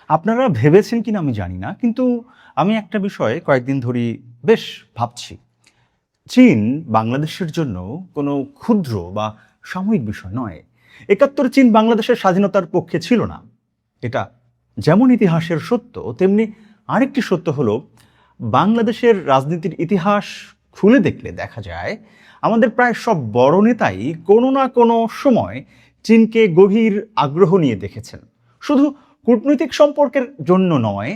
আপনারা ভেবেছেন কিনা আমি জানি না, কিন্তু আমি একটা বিষয়ে কয়েকদিন ধরেই বেশ ভাবছি। চীন বাংলাদেশের জন্য কোনো ক্ষুদ্র বা সাময়িক বিষয় নয়। ৭১ চীন বাংলাদেশের স্বাধীনতার পক্ষে ছিল না। এটা যেমন ইতিহাসের সত্য, তেমনি আরেকটি সত্য হলো বাংলাদেশের রাজনীতির ইতিহাস খুলে দেখলে দেখা যায় আমাদের প্রায় সব বড় নেতাই কোনো না কোনো সময় চীনকে গভীর আগ্রহ নিয়ে দেখেছেন। শুধু কূটনৈতিক সম্পর্কের জন্য নয়,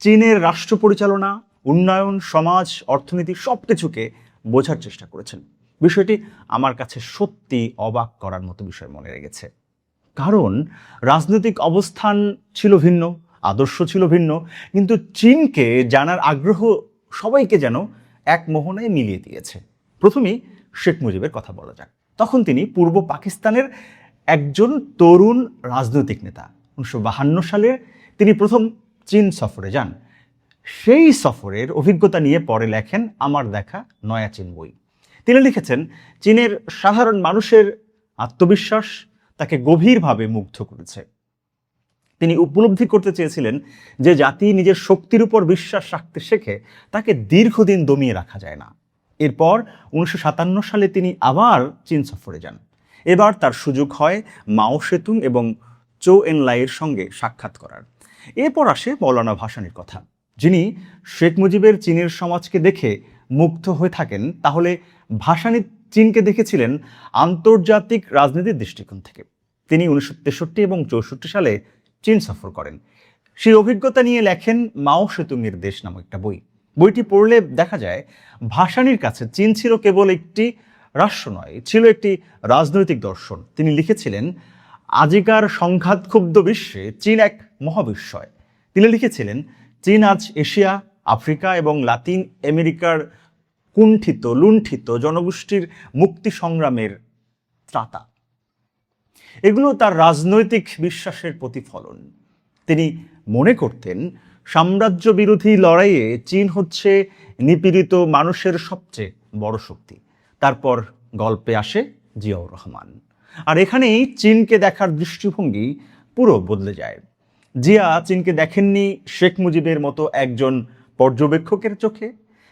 চীনের রাষ্ট্র পরিচালনা, উন্নয়ন, সমাজ, অর্থনীতি সব কিছুকে বোঝার চেষ্টা করেছেন। বিষয়টি আমার কাছে সত্যি অবাক করার মতো বিষয় মনে লেগেছে। কারণ রাজনৈতিক অবস্থান ছিল ভিন্ন, আদর্শ ছিল ভিন্ন, কিন্তু চীনকে জানার আগ্রহ সবাইকে যেন এক মোহনায় মিলিয়ে দিয়েছে। প্রথমেই শেখ মুজিবের কথা বলা যাক। তখন তিনি পূর্ব পাকিস্তানের একজন তরুণ রাজনৈতিক নেতা। ১৯৫২ সালে তিনি প্রথম চীন সফরে যান। সেই সফরের অভিজ্ঞতা নিয়ে পরে লেখেন আমার দেখা নয়া চীন বই। তিনি লিখেছেন, চীনের সাধারণ মানুষের আত্মবিশ্বাস তাকে গভীরভাবে মুগ্ধ করেছে। তিনি উপলব্ধি করতে চেয়েছিলেন যে জাতি নিজের শক্তির উপর বিশ্বাস রাখতে শেখে তাকে দীর্ঘদিন দমিয়ে রাখা যায় না। এরপর ১৯৫৭ সালে তিনি আবার চীন সফরে যান। এবার তার সুযোগ হয় মাও সেতুং এবং চৌ এনলাইয়ের সঙ্গে সাক্ষাৎ করার। এরপর আসে মৌলানা ভাসানীর কথা, যিনি শেখ মুজিবের চীনের সমাজকে দেখে মুগ্ধ হয়ে থাকেন, তাহলে ভাসানী চীনকে দেখেছিলেন আন্তর্জাতিক রাজনীতির দৃষ্টিকোণ থেকে। তিনি ১৯৬৩ এবং ৬৪ সালে চীন সফর করেন। সেই অভিজ্ঞতা নিয়ে লেখেন মাও সেতুংয়ের দেশ নামক একটা বই। বইটি পড়লে দেখা যায় ভাসানীর কাছে চীন ছিল কেবল একটি রাষ্ট্র নয়, ছিল একটি রাজনৈতিক দর্শন। তিনি লিখেছিলেন, আজিকার সংঘাতক্ষুব্ধ বিশ্বে চীন এক মহাবিস্ময়। তিনি লিখেছিলেন, চীন আজ এশিয়া, আফ্রিকা এবং লাতিন আমেরিকার কুণ্ঠিত লুণ্ঠিত জনগোষ্ঠীর মুক্তি সংগ্রামের ত্রাতা। এগুলো তার রাজনৈতিক বিশ্বাসের প্রতিফলন। তিনি মনে করতেন সাম্রাজ্য বিরোধী লড়াইয়ে চীন হচ্ছে নিপীড়িত মানুষের সবচেয়ে বড় শক্তি। তারপর গল্পে আসে জিয়াউর রহমান, আর এখানেই চীনকে দেখার দৃষ্টিভঙ্গি পুরো বদলে যায়। জিয়া চীনকে দেখেননি শেখ মুজিবের মতো একজন পর্যবেক্ষকের চোখে,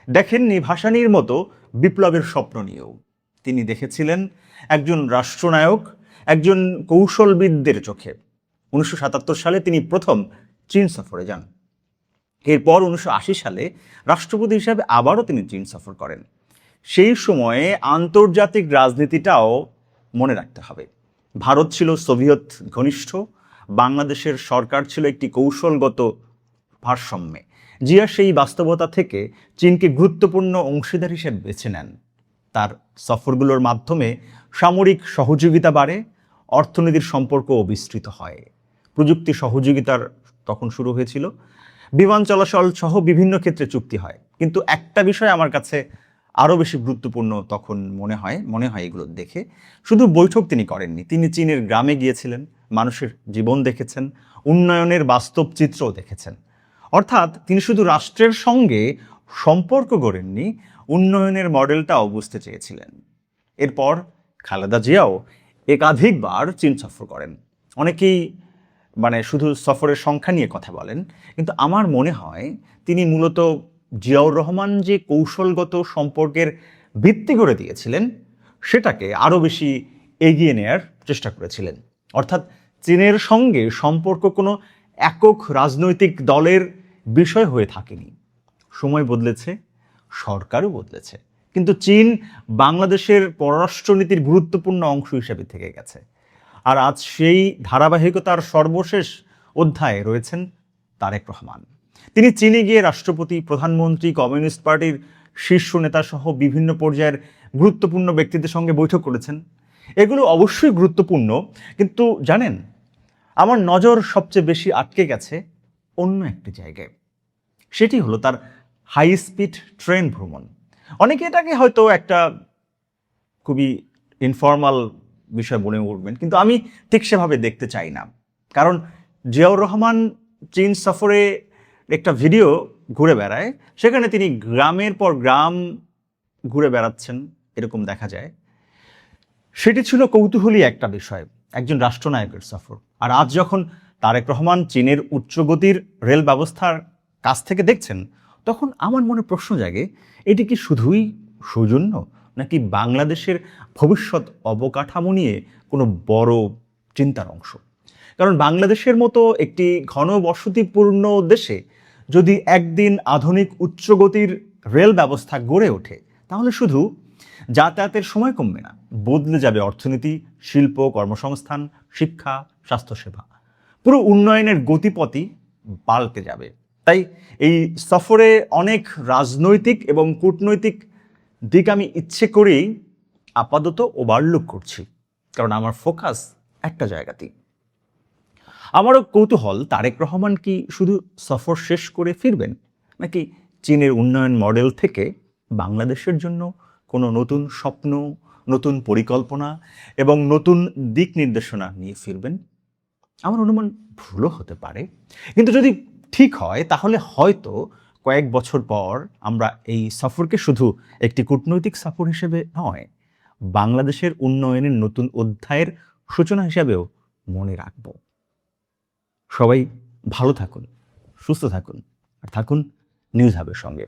দেখেননি ভাসানীর মতো বিপ্লবের স্বপ্ন নিয়েও। তিনি দেখেছিলেন একজন রাষ্ট্রনায়ক, একজন কৌশলবিদদের চোখে। ১৯৭৭ সালে তিনি প্রথম চীন সফরে যান। এরপর ১৯৮০ সালে রাষ্ট্রপতি হিসাবে আবারও তিনি চীন সফর করেন। সেই সময়ে আন্তর্জাতিক রাজনীতিটাও মনে রাখতে হবে। ভারত ছিল সোভিয়েত ঘনিষ্ঠ, বাংলাদেশের সরকার ছিল একটি কৌশলগত ভারসাম্যে। জিয়া সেই বাস্তবতা থেকে চীনকে গুরুত্বপূর্ণ অংশীদার হিসেবে বেছে নেন। তার সফরগুলোর মাধ্যমে সামরিক সহযোগিতা বাড়ে, অর্থনীতির সম্পর্কও বিস্তৃত হয়। প্রযুক্তি সহযোগিতার তখন শুরু হয়েছিল, বিমান চলাচল সহ বিভিন্ন ক্ষেত্রে চুক্তি হয়। কিন্তু একটা বিষয় আমার কাছে আরও বেশি গুরুত্বপূর্ণ তখন মনে হয় এগুলো দেখে, শুধু বৈঠক তিনি করেননি, তিনি চীনের গ্রামে গিয়েছিলেন, মানুষের জীবন দেখেছেন, উন্নয়নের বাস্তব চিত্রও দেখেছেন। অর্থাৎ তিনি শুধু রাষ্ট্রের সঙ্গে সম্পর্ক গড়েননি, উন্নয়নের মডেলটাও বুঝতে চেয়েছিলেন। এরপর খালেদা জিয়াও একাধিকবার চীন সফর করেন। অনেকেই শুধু সফরের সংখ্যা নিয়ে কথা বলেন, কিন্তু আমার মনে হয় তিনি মূলত জিয়াউর রহমান যে কৌশলগত সম্পর্কের ভিত্তি করে দিয়েছিলেন, সেটাকে আরও বেশি এগিয়ে নেয়ার চেষ্টা করেছিলেন। অর্থাৎ চীনের সঙ্গে সম্পর্ক কোনো একক রাজনৈতিক দলের বিষয় হয়ে থাকেনি। সময় বদলেছে, সরকারও বদলেছে, কিন্তু চীন বাংলাদেশের পররাষ্ট্রনীতির গুরুত্বপূর্ণ অংশ হিসেবে থেকে গেছে। আর আজ সেই ধারাবাহিকতার সর্বশেষ অধ্যায়ে রয়েছেন তারেক রহমান। তিনি চীনে গিয়ে রাষ্ট্রপতি, প্রধানমন্ত্রী, কমিউনিস্ট পার্টির শীর্ষ নেতা সহ বিভিন্ন পর্যায়ের গুরুত্বপূর্ণ ব্যক্তিদের সঙ্গে বৈঠক করেছেন। এগুলো অবশ্যই গুরুত্বপূর্ণ, কিন্তু জানেন, আমার নজর সবচেয়ে বেশি আটকে গেছে অন্য একটি জায়গায়। সেটি হলো তার হাই স্পিড ট্রেন ভ্রমণ। অনেকে এটাকে হয়তো একটা খুবই ইনফর্মাল বিষয় মনে করবেন, কিন্তু আমি ঠিক সেভাবে দেখতে চাই না। কারণ জিয়াউর রহমান চীন সফরে একটা ভিডিও ঘুরে বেড়ায়, সেখানে তিনি গ্রামের পর গ্রাম ঘুরে বেড়াচ্ছেন, এরকম দেখা যায়। সেটি ছিল কৌতূহলী একটা বিষয়, একজন রাষ্ট্রনায়কের সফর। আর আজ যখন তারেক রহমান চীনের উচ্চগতির রেল ব্যবস্থার কাছ থেকে দেখছেন, তখন আমার মনে প্রশ্ন জাগে, এটি কি শুধুই সৌজন্য, নাকি বাংলাদেশের ভবিষ্যৎ অবকাঠামো নিয়ে কোনো বড় চিন্তার অংশ? কারণ বাংলাদেশের মতো একটি ঘনবসতিপূর্ণ দেশে যদি একদিন আধুনিক উচ্চগতির রেল ব্যবস্থা গড়ে ওঠে, তাহলে শুধু যাতায়াতের সময় কমবে না, বদলে যাবে অর্থনীতি, শিল্প, কর্মসংস্থান, শিক্ষা, স্বাস্থ্যসেবা। পুরো উন্নয়নের গতিপথই পাল্টে যাবে। তাই এই সফরে অনেক রাজনৈতিক এবং কূটনৈতিক দিক আমি ইচ্ছে করেই আপাতত ওভারলুক করছি, কারণ আমার ফোকাস একটা জায়গাতেই। আমারও কৌতূহল, তারেক রহমান কি শুধু সফর শেষ করে ফিরবেন, নাকি চীনের উন্নয়ন মডেল থেকে বাংলাদেশের জন্য কোনো নতুন স্বপ্ন, নতুন পরিকল্পনা এবং নতুন দিক নির্দেশনা নিয়ে ফিরবেন? আমার অনুমান ভুলও হতে পারে, কিন্তু যদি ঠিক হয় তাহলে হয়তো কয়েক বছর পর আমরা এই সফরকে শুধু একটি কূটনৈতিক সফর হিসেবে নয়, বাংলাদেশের উন্নয়নের নতুন অধ্যায়ের সূচনা হিসাবেও মনে রাখব। সবাই ভালো থাকুন, সুস্থ থাকুন, আর থাকুন নিউজ হাবের সঙ্গে।